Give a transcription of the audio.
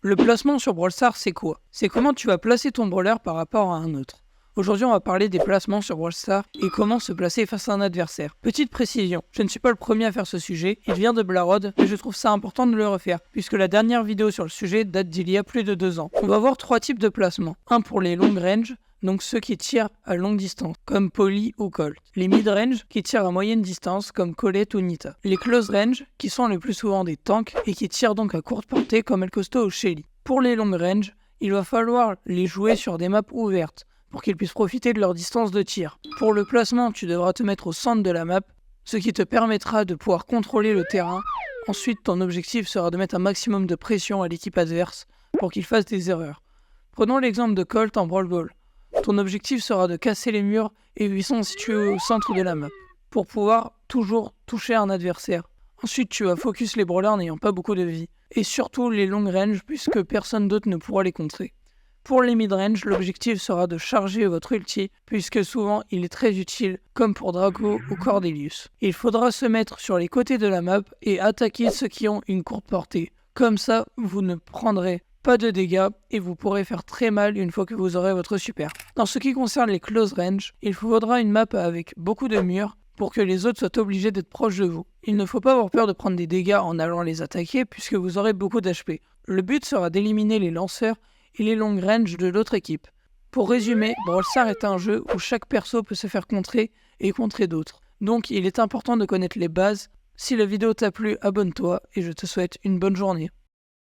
Le placement sur Brawl Stars, c'est quoi? C'est comment tu vas placer ton brawler par rapport à un autre. Aujourd'hui, on va parler des placements sur Brawl Stars et comment se placer face à un adversaire. Petite précision, je ne suis pas le premier à faire ce sujet, il vient de Blarod, mais je trouve ça important de le refaire, puisque la dernière vidéo sur le sujet date d'il y a plus de 2 ans. On va voir 3 types de placements. Un pour les long range, donc ceux qui tirent à longue distance, comme Polly ou Colt. Les mid-range, qui tirent à moyenne distance, comme Colette ou Nita. Les close range, qui sont le plus souvent des tanks, et qui tirent donc à courte portée, comme El Costo ou Shelly. Pour les long range, il va falloir les jouer sur des maps ouvertes, pour qu'ils puissent profiter de leur distance de tir. Pour le placement, tu devras te mettre au centre de la map, ce qui te permettra de pouvoir contrôler le terrain. Ensuite, ton objectif sera de mettre un maximum de pression à l'équipe adverse, pour qu'il fasse des erreurs. Prenons l'exemple de Colt en Brawl Ball. Ton objectif sera de casser les murs et ils sont situés au centre de la map, pour pouvoir toujours toucher un adversaire. Ensuite, tu vas focus les brawlers n'ayant pas beaucoup de vie, et surtout les long range puisque personne d'autre ne pourra les contrer. Pour les mid-range, l'objectif sera de charger votre ulti, puisque souvent il est très utile, comme pour Draco ou Cordelius. Il faudra se mettre sur les côtés de la map et attaquer ceux qui ont une courte portée. Comme ça, vous ne prendrez pas de dégâts et vous pourrez faire très mal une fois que vous aurez votre super. Dans ce qui concerne les close range, il faudra une map avec beaucoup de murs pour que les autres soient obligés d'être proches de vous. Il ne faut pas avoir peur de prendre des dégâts en allant les attaquer puisque vous aurez beaucoup d'HP. Le but sera d'éliminer les lanceurs et les long range de l'autre équipe. Pour résumer, Brawl Stars est un jeu où chaque perso peut se faire contrer et contrer d'autres. Donc il est important de connaître les bases. Si la vidéo t'a plu, abonne-toi et je te souhaite une bonne journée.